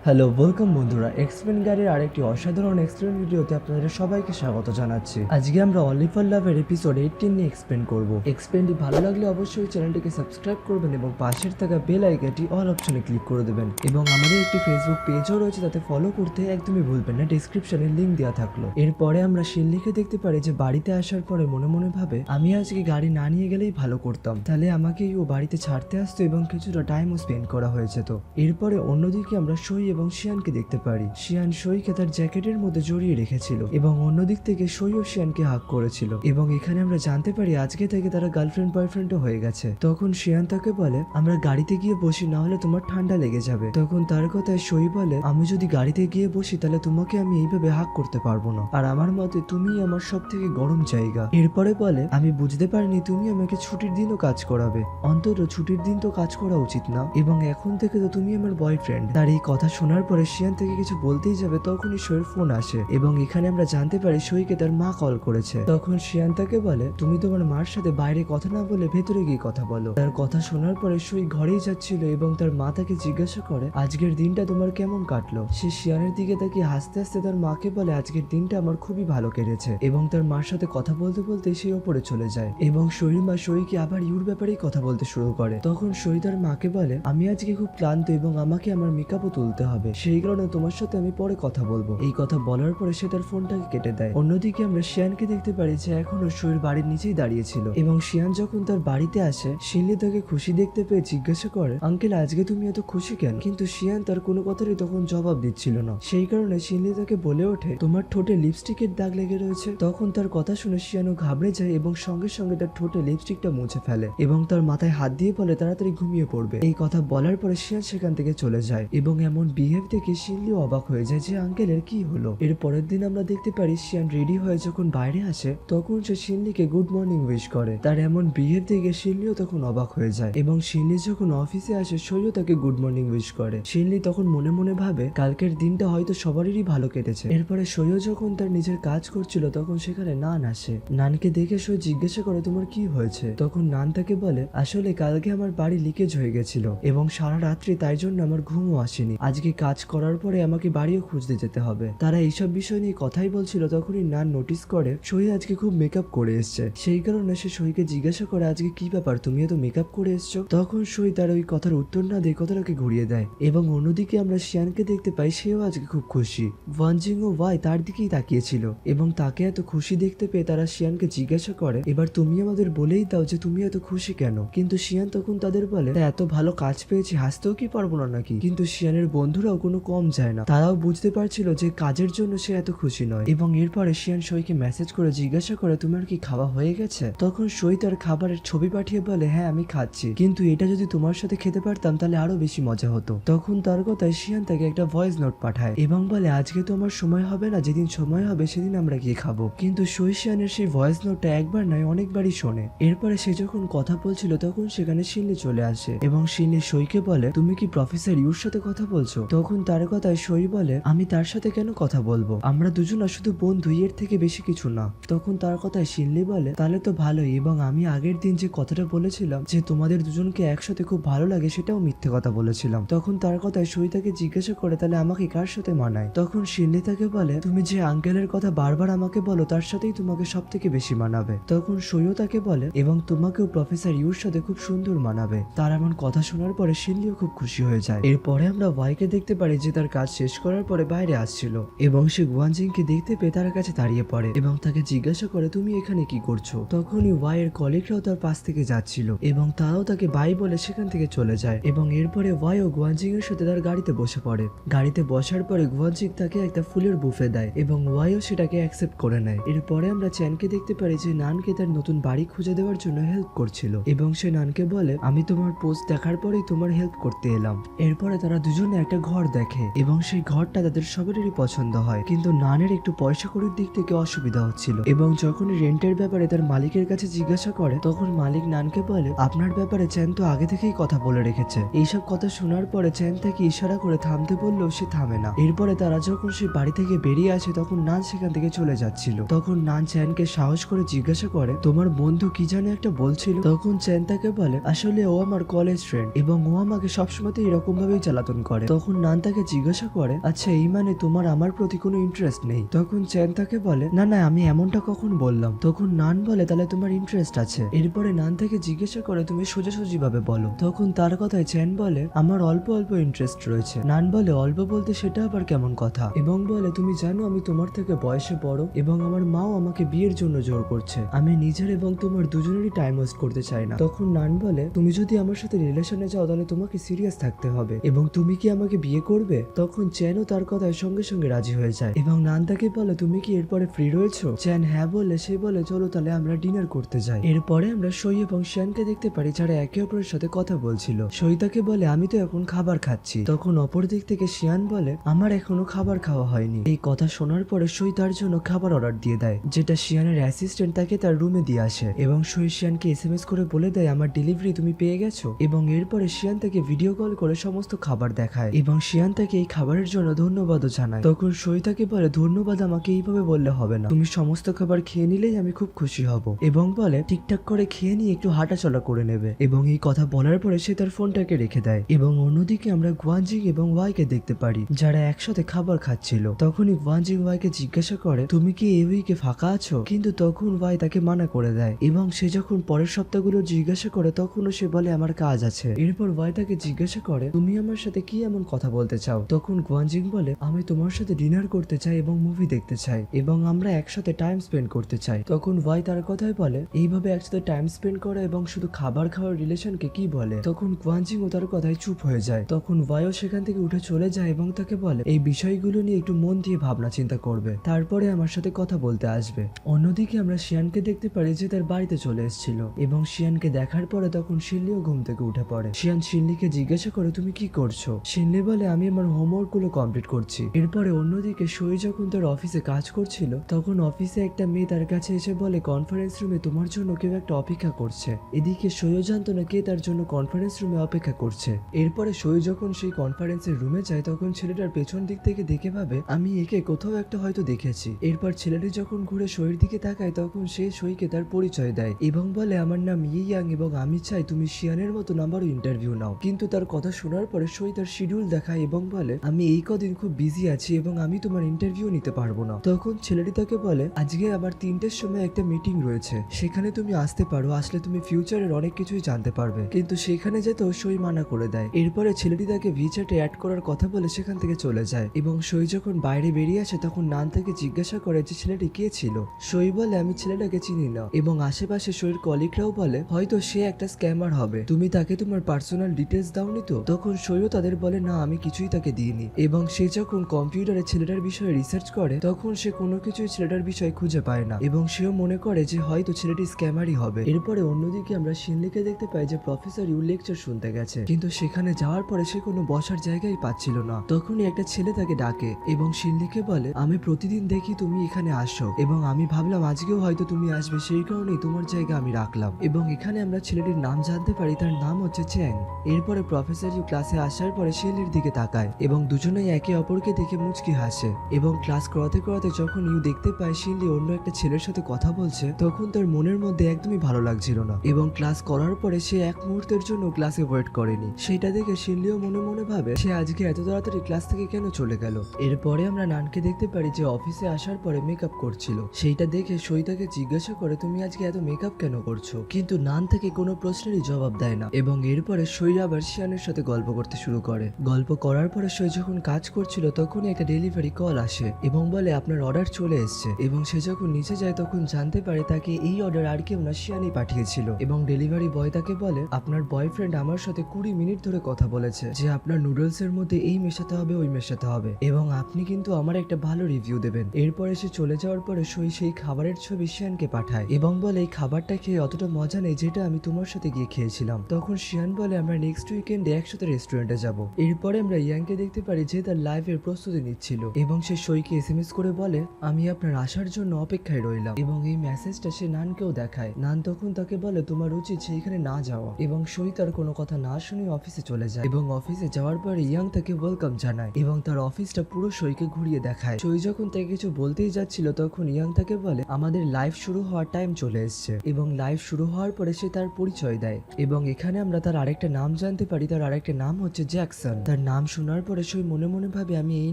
Hello welcome বন্ধুরা, explain গাড়ির আরেকটি অসাধারণ এক্সপ্লেন ভিডিওতে আপনাদের সবাইকে স্বাগত জানাচ্ছি। আজকে আমরা অনলি ফর লাভের এপিসোড 18 নিয়ে এক্সপ্লেন করব। এক্সপ্লেনটি ভালো লাগলে অবশ্যই চ্যানেলটিকে সাবস্ক্রাইব করবেন এবং পাশের থাকা বেল আইকনটি অল অপশনে ক্লিক করে দেবেন। এবং আমাদের একটি ফেসবুক পেজও রয়েছে, তাতে ফলো করতে একদমই ভুলবেন না, ডেসক্রিপশনে লিংক দেওয়া থাকলো। এরপরে আমরা শিল্লিকে দেখতে পারি যে বাড়িতে আসার পরে মনে মনে ভাবে আমি আজকে গাড়ি না নিয়ে গেলেই ভালো করতাম, তাহলে আমাকেই ও বাড়িতে ছাড়তে আসতো এবং কিছুটা টাইমও স্পেন্ড করা হয়েছে। তো এরপরে অন্যদিকে আমরা সই এবং শিয়ানকে দেখতে পারি। শিয়ান সইকে তার জ্যাকেটের মধ্যে জড়িয়ে রেখেছিল এবং অন্যদিক থেকে সই ও শিয়ানকে হাক করেছিল। এবং এখানে আমরা জানতে পারি আজকে থেকে তারা গার্লফ্রেন্ড বয়ফ্রেন্ডও হয়ে গেছে। তখন শিয়ান তাকে বলে আমরা গাড়িতে গিয়ে বসি, না হলে তোমার ঠান্ডা লেগে যাবে। তখন তার কথায় সই বলে আমি যদি গাড়িতে গিয়ে বসি তাহলে তোমাকে আমি এইভাবে হাক করতে পারবো না, আর আমার মতে তুমি আমার সব থেকে গরম জায়গা। এরপরে বলে আমি বুঝতে পারিনি তুমি আমাকে ছুটির দিনও কাজ করাবে, অন্তত ছুটির দিন তো কাজ করা উচিত না, এবং এখন থেকে তো তুমি আমার বয়ফ্রেন্ড। তার এই কথা শোনার পরে শিয়ান থেকে কিছু বলতেই যাবে, তখনই সইয়ের ফোন আসে এবং এখানে আমরা জানতে পারি সইকে তার মা কল করেছে। তখন শিয়ান তাকে বলে তুমি তোমার মার সাথে বাইরে কথা না বলে ভেতরে গিয়ে কথা বলো। তার কথা শোনার পরে সই ঘরেই যাচ্ছিল এবং তার মা তাকে জিজ্ঞাসা করে আজকের দিনটা তোমার কেমন কাটলো। সে শিয়ানের দিকে তাকিয়ে হাসতে হাসতে তার মাকে বলে আজকের দিনটা আমার খুবই ভালো কেটেছে, এবং তার মার সাথে কথা বলতে বলতে সে ওপরে চলে যায় এবং সইর মা সইকে আবার ইউর ব্যাপারেই কথা বলতে শুরু করে। তখন সই তার মাকে বলে আমি আজকে খুব ক্লান্ত এবং আমাকে আমার মেকআপও তুলতে হবে, সেই কারণে তোমার সাথে আমি পরে কথা বলবো। এই কথা বলার পরে সে তার ফোনটাকে কেটে দেয়। অন্যদিকে আমরা শিয়ানকে দেখতে পারি যে এখনো সইর বাড়ির নিচেই দাঁড়িয়েছিল এবং শিয়ান যখন তার বাড়িতে আসে শিনলি তাকে খুশি দেখতে পেয়ে জিজ্ঞাসা করে আঙ্কেল আজকে তুমি এত খুশি কেন, কিন্তু শিয়ান তার কোনো কথারই তখন জবাব দিচ্ছিল না। সেই কারণে শিনলি তাকে বলে ওঠে তোমার ঠোঁটে লিপস্টিকের দাগ লেগে রয়েছে। তখন তার কথা শুনে শিয়ানও ঘাবড়ে যায় এবং সঙ্গে সঙ্গে তার ঠোঁটে লিপস্টিকটা মুছে ফেলে এবং তার মাথায় হাত দিয়ে বলে তাড়াতাড়ি ঘুমিয়ে পড়বে। এই কথা বলার পরে শিয়ান সেখান থেকে চলে যায় এবং এমন বিহেভ দেখে শিনলিও অবাক হয়ে যায় যে আঙ্কেলের কি হলো। এর পরের দিন আমরা দেখতে পারি শিয়ান রেডি হয়ে যখন বাইরে আসে তখন সে শিনলিকে গুড মর্নিং উইশ করে। তার এমন বিহেভ দেখে শিনলিও তখন অবাক হয়ে যায় এবং শিনলি যখন অফিসে আসে সইও তাকে গুড মর্নিং উইশ করে। শিনলি তখন মনে মনে ভাবে কালকের দিনটা হয়তো সবারই ভালো কেটেছে। এরপরে সইও যখন তার নিজের কাজ করছিল তখন সেখানে নান আসে। নানকে দেখে সই জিজ্ঞাসা করে তোমার কি হয়েছে। তখন নান তাকে বলে আসলে কালকে আমার বাড়ি লিকেজ হয়ে গেছিল এবং সারা রাত্রি তাই জন্য আমার ঘুমও আসেনি, আজকে কাজ করার পরে আমাকে বাড়িও খুঁজতে যেতে হবে। তারা এইসব বিষয় নিয়ে কথাই বলছিল তখনই নান নোটিস করে সই আজকে খুব মেকআপ করে এসছে। সেই কারণে সে সইকে জিজ্ঞাসা করে আজকে কি ব্যাপার, তুমি এত মেকআপ করে এসছো। তখন সই তার ওই কথার উত্তর না দিয়ে কথাটাকে ঘুরিয়ে দেয় এবং অন্যদিকে আমরা শিয়ানকে দেখতে পাই সেও আজকে খুব খুশি। ওয়ানজিং ও ওয়াই তার দিকেই তাকিয়েছিল এবং তাকে এত খুশি দেখতে পেয়ে তারা শিয়ানকে জিজ্ঞাসা করে এবার তুমি আমাদের বলেই দাও যে তুমি এত খুশি কেন। কিন্তু শিয়ান তখন তাদের বলে এত ভালো কাজ পেয়েছি হাসতেও কি পারবো না নাকি। কিন্তু শিয়ানের বন্ধুরাও কোনো কম যায় না, তারাও বুঝতে পারছিল যে কাজের জন্য সে এত খুশি নয়। এবং এরপরে শিয়ান সইকে মেসেজ করে জিজ্ঞাসা করে তোমার কি খাওয়া হয়ে গেছে। তখন সই তার খাবারের ছবি পাঠিয়ে বলে হ্যাঁ আমি খাচ্ছি, কিন্তু এটা যদি তোমার সাথে খেতে পারতাম তাহলে আরো বেশি মজা হতো। তখন তার কথায় শিয়ান তাকে একটা ভয়েস নোট পাঠায় এবং বলে আজকে তো আমার সময় হবে না, যেদিন সময় হবে সেদিন আমরা গিয়ে খাবো। কিন্তু সই শিয়ানের সেই ভয়েস নোটটা একবার নয় অনেকবারই শোনে। এরপরে সে যখন কথা বলছিল তখন সেখানে শিনলি চলে আসে এবং শিনলি সইকে বলে তুমি কি প্রফেসর ইউর সাথে কথা বলছো। তখন তার কথায় সই বলে আমি তার সাথে কেন কথা বলবো, আমরা দুজনা শুধু বন্ধু, এর থেকে বেশি কিছু না। তখন তার কথায় শিনলি বলে তাহলে তো ভালোই, এবং আমি আগের দিন যে কথাটা বলেছিলাম যে তোমাদের দুজনকে একসাথে খুব ভালো লাগে সেটাও মিথ্যে কথা বলেছিলাম। তখন তার কথায় সই তাকে জিজ্ঞাসা করে তাহলে আমাকে কার সাথে মানায়। তখন শিনলি তাকে বলে তুমি যে আঙ্কেলের কথা বারবার আমাকে বলো তার সাথেই তোমাকে সব থেকে বেশি মানাবে। তখন সইও তাকে বলে এবং তোমাকেও প্রফেসর ইউর সাথে খুব সুন্দর মানাবে। তার এমন কথা শোনার পরে শিনলিও খুব খুশি হয়ে যায়। এরপরে আমরা ওয়াইকে দেখতে পারি যে তার কাজ শেষ করার পরে বাইরে আসছিল এবং সে গুয়ানজিংকে দেখতে পেয়ে তার কাছে দাঁড়িয়ে পড়ে এবং তাকে জিজ্ঞাসা করে তুমি এখানে কি করছো। তখনই ওয়াই এর কলিগরাও তার পাশ থেকে যাচ্ছিল এবং তারাও তাকে বাই বলে সেখান থেকে চলে যায়। এবং এরপরে ওয়াই ও গুয়ানজিং এর সাথে তার গাড়িতে বসে পড়ে। গাড়িতে বসার পরে গুয়ানজিং তাকে একটা ফুলের বুফে দেয় এবং ওয়াইও সেটাকে অ্যাকসেপ্ট করে নেয়। এরপরে আমরা চ্যানকে দেখতে পারি যে নানকে তার নতুন বাড়ি খুঁজে দেওয়ার জন্য হেল্প করছিল এবং সে নানকে বলে আমি তোমার পোস্ট দেখার পরেই তোমার হেল্প করতে এলাম। এরপরে তারা দুজনে একটা ঘর দেখে এবং সেই ঘরটা তাদের সবারই পছন্দ হয়, কিন্তু নানের একটু পয়সা কড়ির দিক থেকে অসুবিধা হচ্ছিল এবং যখন রেন্টের ব্যাপারে তার মালিকের কাছে জিজ্ঞাসা করে তখন মালিক নানকে বলে আপনার ব্যাপারে চ্যান তো আগে থেকেই কথা বলে রেখেছে। এইসব কথা শোনার পরে চ্যান তাকে ইশারা করে থামতে বললেও সে থামে না। এরপরে তারা যখন সে বাড়ি থেকে বেরিয়ে আসে তখন নান সেখান থেকে চলে যাচ্ছিল। তখন নান চ্যানকে সাহস করে জিজ্ঞাসা করে তোমার বন্ধু কি জানে একটা বলছিল। তখন চ্যান তাকে বলে আসলে ও আমার কলেজ ফ্রেন্ড এবং ও আমাকে সবসময় এরকম ভাবেই জ্বালাতন করে। তখন তখন নান তাকে জিজ্ঞাসা করে, আচ্ছা এই মানে তোমার আমার প্রতি কোনো ইন্টারেস্ট নেই? তখন চ্যান তাকে বলে, না না আমি এমনটা কখন বললাম? তখন নান বলে, তাহলে তোমার ইন্টারেস্ট আছে। এরপরে নান তাকে জিজ্ঞাসা করে, তুমি সোজাসুজি ভাবে বলো। তখন তার কথায় চ্যান বলে, আমার অল্প অল্প ইন্টারেস্ট রয়েছে। নান বলে, অল্প বলতে সেটা আবার কেমন কথা? এবং বলে, তুমি জানো আমি তোমার থেকে বয়সে বড় এবং আমার মাও আমাকে বিয়ের জন্য জোর করছে। আমি নিজের এবং তোমার দুজনেরই টাইম ওয়েস্ট করতে চাই না। তখন নান বলে, তুমি যদি আমার সাথে রিলেশনে যাও তাহলে তোমাকে সিরিয়াস থাকতে হবে এবং তুমি কি আমাকে বিয়ে করবে? তখন চ্যানও তার কথায় সঙ্গে সঙ্গে রাজি হয়ে যায় এবং নান তাকে বলে, তুমি কি এরপরে ফ্রি রয়েছো? চ্যান হ্যাঁ বলে সে বলে, চলো তাহলে আমরা ডিনার করতে যাই। এরপরে আমরা সই এবং শ্যানকে দেখতে পারি যারা একে অপরের সাথে কথা বলছিল। সই তাকে বলে, আমি তো এখন খাবার খাচ্ছি। তখন অপর দিক থেকে শিয়ান বলে, আমার এখনো খাবার খাওয়া হয়নি। এই কথা শোনার পরে সই তার জন্য খাবার অর্ডার দিয়ে দেয়, যেটা শিয়ানের অ্যাসিস্ট্যান্ট তাকে তার রুমে দিয়ে আসে এবং সই শিয়ানকে এসএমএস করে বলে দেয়, আমার ডেলিভারি তুমি পেয়ে গেছো। এবং এরপরে শিয়ান তাকে ভিডিও কল করে সমস্ত খাবার দেখায় এবং শিয়ান তাকে এই খাবারের জন্য ধন্যবাদও জানায়। তখন সই তাকে বলে, ধন্যবাদ আমাকে এইভাবে বললে হবে না, তুমি সমস্ত খাবার খেয়ে নিলেই আমি খুব খুশি হব। এবং বলে, ঠিকঠাক করে খেয়ে নিয়ে একটু হাঁটাচলা করে নেবে। এবং এই কথা বলার পরে সে তার ফোনটাকে রেখে দেয়। এবং অন্যদিকে আমরা গুয়ানজিং এবং ওয়াইকে দেখতে পারি যারা একসাথে খাবার খাচ্ছিল। তখনই গুয়ানজিং ওয়াইকে জিজ্ঞাসা করে, তুমি কি এই উইকে ফাঁকা আছো? কিন্তু তখন ওয়াই তাকে মানা করে দেয় এবং সে যখন পরের সপ্তাহগুলো জিজ্ঞাসা করে তখনও সে বলে, আমার কাজ আছে। এরপর ওয়াই তাকে জিজ্ঞাসা করে, তুমি আমার সাথে কি এমন কথা বলতে চাও? তখন গুয়ানজিং বলে, আমি তোমার সাথে ডিনার করতে চাই এবং মুভি দেখতে চাই এবং আমরা একসাথে টাইম স্পেন্ড করতে চাই। তখন ওয়াই তার কথাই বলে, এইভাবে একসাথে টাইম স্পেন্ড করা এবং শুধু খাবার খাওয়ার রিলেশনকে কি বলে? তখন গুয়ানজিং ও তার কথায় চুপ হয়ে যায়। তখন ওয়াইও সেখান থেকে উঠে চলে যায় এবং তাকে বলে, এই বিষয়গুলো নিয়ে একটু মন দিয়ে ভাবনা চিন্তা করবে, তারপরে আমার সাথে কথা বলতে আসবে। অন্যদিকে আমরা শিয়ানকে দেখতে পারি যে তার বাড়িতে চলে এসেছিল এবং শিয়ানকে দেখার পরে তখন শিনলিও ঘুম থেকে উঠে পড়ে। শিয়ান শিনলিকে জিজ্ঞাসা করে, তুমি কি করছো? শিনলি বলে, আমি আমার হোমওয়ার্ক গুলো কমপ্লিট করছি। এরপরে অন্যদিকে সই যখন তার অফিসে কাজ করছিল তখন অফিসে একটা মেয়ে তার কাছে এসে বলে, কনফারেন্স রুমে তোমার জন্য কেউ একটা অপেক্ষা করছে। এদিকে সইও জানতো না কে তার জন্য কনফারেন্স রুমে অপেক্ষা করছে। এরপরে সই যখন সেই কনফারেন্সের রুমে যায় তখন ছেলেটার পেছন দিক থেকে দেখে ভাবে, আমি একে কোথাও একটা হয়তো দেখেছি। এরপর ছেলেটি যখন ঘুরে সইয়ের দিকে তাকায় তখন সে সইকে তার পরিচয় দেয় এবং বলে, আমার নাম ইয়াং এবং আমি চাই তুমি শিয়ানের মতো আমারও ইন্টারভিউ নাও। কিন্তু তার কথা শোনার পরে সই তার শিডিউল দেখায় এবং বলে, আমি এই কদিন খুব বিজি আছি এবং আমি তোমার ইন্টারভিউ নিতে পারবো না। তখন ছেলেটি তাকে বলে, আজকে আবার 3টের সময় একটা মিটিং রয়েছে, সেখানে তুমি আসতে পারো, আসলে তুমি ফিউচারের অনেক কিছুই জানতে পারবে। কিন্তু সেখানে যেতেও সই মানা করে দেয়। এরপরে ছেলেটি তাকে ভিচ্যাটে অ্যাড করার কথা বলে সেখান থেকে চলে যায় এবং সই যখন বাইরে বেরিয়ে আসে তখন নান থেকে জিজ্ঞাসা করে যে ছেলেটি কে ছিল। সই বলে, আমি ছেলেটাকে চিনি না এবং আশেপাশে সইয়ের কলিগরাও বলে, হয়তো সে একটা স্ক্যামার হবে, তুমি তাকে তোমার পার্সোনাল ডিটেলস দাওনি তো? তখন সইও তাদের বলে, না আমি কিছুই তাকে দিইনি। এবং সে যখন কম্পিউটারে ছেলেটার বিষয়ে রিসার্চ করে তখন সে কোনো কিছুই ছেলেটার বিষয় খুঁজে পায় না এবং সেও মনে করে যে হয়তো ছেলেটি স্ক্যামারই হবে। এরপরে অন্যদিকে আমরা শিনলিকে দেখতে পাই যে প্রফেসর ইউ লেকচার শুনতে গেছে, কিন্তু সেখানে যাওয়ার পরে সে কোনো বসার জায়গায় পাচ্ছিল না। তখনই একটা ছেলে তাকে ডাকে এবং শিনলিকে বলে, আমি প্রতিদিন দেখি তুমি এখানে আসো এবং আমি ভাবলাম আজকেও হয়তো তুমি আসবে, সেই কারণেই তোমার জায়গা আমি রাখলাম। এবং এখানে আমরা ছেলেটির নাম জানতে পারি, তার নাম হচ্ছে চ্যাং। এরপরে প্রফেসর ইউ ক্লাসে আসার পরে শিনলির দিকে তাকায় এবং দুজনেই একে অপরকে দেখে মুচকি হাসে এবং ক্লাস করাতে করাতে যখন ইউ দেখতে পায় শিনলি অন্য একটা ছেলের সাথে কথা বলছে তখন তার মনের মধ্যে একদমই ভালো লাগছিল না এবং ক্লাস করার পরে সে এক মুহূর্তের জন্য ক্লাসে ওয়েট করেনি। সেটা দেখে শিনলিও মনে মনে ভাবে, সে আজকে এত তাড়াতাড়ি ক্লাস থেকে কেন চলে গেল। এরপরে আমরা নানকে দেখতে পারি যে অফিসে আসার পরে মেকআপ করছিল। সেইটা দেখে সই তাকে জিজ্ঞাসা করে, তুমি আজকে এত মেকআপ কেন করছো? কিন্তু নান থেকে কোনো প্রশ্নেরই জবাব দেয় না এবং এরপরে সই আবার শিয়ানের সাথে গল্প করতে শুরু করে। গল্প করার পরে সই যখন কাজ করছিল তখনই একটা ডেলিভারি কল আসে এবং বলে, আপনার অর্ডার চলে এসছে। এবং সে যখন নিচে যায় তখন জানতে পারে তাকে এই অর্ডার আর কেউ না শিয়ানই পাঠিয়েছিল এবং ডেলিভারি বয় তাকে বলে, আপনার বয়ফ্রেন্ড আমার সাথে 20 মিনিট ধরে কথা বলেছে যে আপনার নুডলস এর মধ্যে এই মেশাতে হবে ওই মেশাতে হবে এবং আপনি কিন্তু আমার একটা ভালো রিভিউ দেবেন। এরপরে সে চলে যাওয়ার পরে সই সেই খাবারের ছবি শিয়ানকে পাঠায় এবং বলে, এই খাবারটা খেয়ে অতটা মজা নেই যেটা আমি তোমার সাথে গিয়ে খেয়েছিলাম। তখন শিয়ান বলে, আমরা নেক্সট উইকেন্ডে একসাথে রেস্টুরেন্টে যাব। এরপরে আমরা ইয়াংকে দেখতে পারি যে তার লাইভের প্রস্তুতি নিচ্ছিল এবং সে সইকে এসএমএস করে বলে, আমি আপনার আসার জন্য অপেক্ষায় রইলাম। এবং এই মেসেজটা সে নানকেও দেখায়। নান তখন তাকে বলে, তোমার উচিত সেইখানে না যাওয়া। এবং সই তার কোনো কথা না শুনে অফিসে চলে যায় এবং অফিসে যাওয়ার পরে ইয়াং তাকে ওয়েলকাম জানায় এবং তার অফিসটা পুরো সইকে ঘুরিয়ে দেখায়। সই যখন তাকে কিছু বলতেই যাচ্ছিল তখন ইয়াং তাকে বলে, আমাদের লাইভ শুরু হওয়ার টাইম চলে এসছে। এবং লাইভ শুরু হওয়ার পরে সে তার পরিচয় দেয় এবং এখানে আমরা তার আরেকটা নাম জানতে পারি, তার আরেকটা নাম হচ্ছে জ্যাকসন। তার নাম শোনার পরে সই মনে মনে ভাবে আমি এই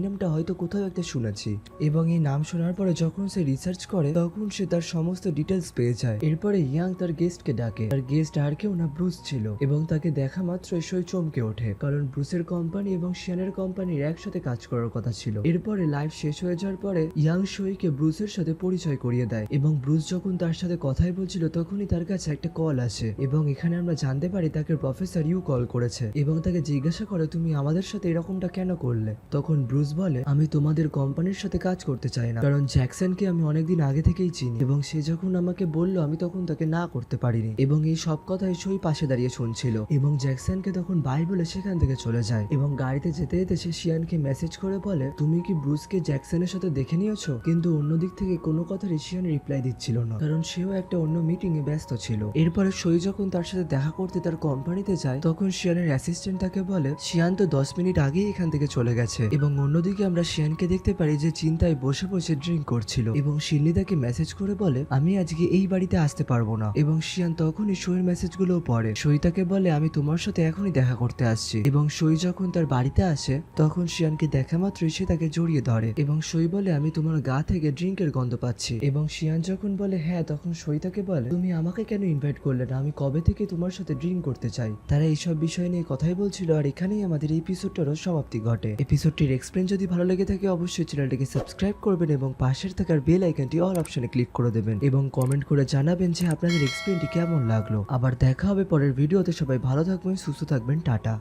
নামটা হয়তো কোথাও একটা শুনেছি। এবং এই নাম শোনার পরে যখন সে রিসার্চ করে তখন সে তার সমস্ত ডিটেলস পেয়ে যায়। এরপরে ইয়াং তার গেস্টকে ডাকে। তার গেস্ট আর কেউ না, ব্রুস ছিল। এবং তাকে দেখা মাত্রই সই চমকে ওঠে, কারণ ব্রুসের কোম্পানি এবং শিয়ানের কোম্পানির একসাথে কাজ করার কথা ছিল। এরপরে লাইভ শেষ হয়ে যাওয়ার পরে ইয়াং সইকে ব্রুসের সাথে পরিচয় করিয়ে দেয়। এবং ব্রুস যখন তার সাথে কথাই বলছিল তখনই তার কাছে একটা কল আসে। এবং এখানে আমরা জানতে পারি তাকে প্রফেসর ইউ কল করেছে এবং তাকে জিজ্ঞাসা করে তুমি আমাদের সাথে এরকমটা কেন করলে। তখন ব্রুস বলে আমি তোমাদের কোম্পানির সাথে কাজ করতে চাই না, কারণ জ্যাকসনকে আমি অনেকদিন আগে থেকেই চিনি এবং সে যখন আমাকে বলল আমি তখন তাকে না করতে পারিনি। এবং এই সব কথাই সই পাশে দাঁড়িয়ে শুনছিল। এবং জ্যাকসনকে তখন বাই বলে সেখান থেকে চলে যায়। এবং গাড়িতে যেতে যেতে সে শিয়ানকে মেসেজ করে বলে তুমি কি ব্রুসকে জ্যাকসনের সাথে দেখে নিয়েছো। কিন্তু অন্যদিক থেকে কোনো কথারই শিয়ান রিপ্লাই দিচ্ছিল না, কারণ সেও একটা অন্য মিটিং এ ব্যস্ত ছিল। এরপরে সই যখন তার সাথে দেখা করতে তার কোম্পানিতে যায় তখন শিয়ানের অ্যাসিস্ট্যান্ট তাকে বলে শিয়ান তো 10 মিনিট আগেই এখান থেকে চলে গেছে। এবং অন্যদিকে আমরা শিয়ানকে দেখতে পারি যে চিন্তায় বসে বসে ড্রিঙ্ক করছিল। এবং শিল্লি তাকে মেসেজ করে বলে আমি আজকে এই বাড়িতে আসতে পারবো না। এবং শিয়ান তখনই সইয়ের মেসেজগুলো পড়ে। সই তাকে বলে আমি তোমার সাথে এখনই দেখা করতে আসছি। এবং সই যখন তার বাড়িতে আসে তখন শিয়ানকে দেখা মাত্রই সে তাকে জড়িয়ে ধরে। এবং সই বলে আমি তোমার গা থেকে ড্রিঙ্কের গন্ধ পাচ্ছি। এবং শিয়ান যখন বলে হ্যাঁ তখন সই তাকে বলে তুমি আমাকে কেন ইনভাইট করলে না, আমি কবে থেকে তোমার সাথে ড্রিঙ্ক করতে চাই। তারা এইসব বিষয় নিয়ে কথাই বলছিল। আর এখানেই আমাদের এই এপিসোডটারও সমাপ্তি ঘটে। এপিসোডটির এক্সপ্লেন যদি ভালো লেগে থাকে অবশ্যই চ্যানেলটিকে সাবস্ক্রাইব করবেন এবং পাশের থাকার বেল আইকনটি অল অপশনে ক্লিক করে দেবেন এবং কমেন্ট করে জানাবেন যে আপনাদের এক্সপ্লেনটি কেমন লাগলো। আবার দেখা হবে পরের ভিডিওতে। সবাই ভালো থাকবেন, সুস্থ থাকবেন, টাটা।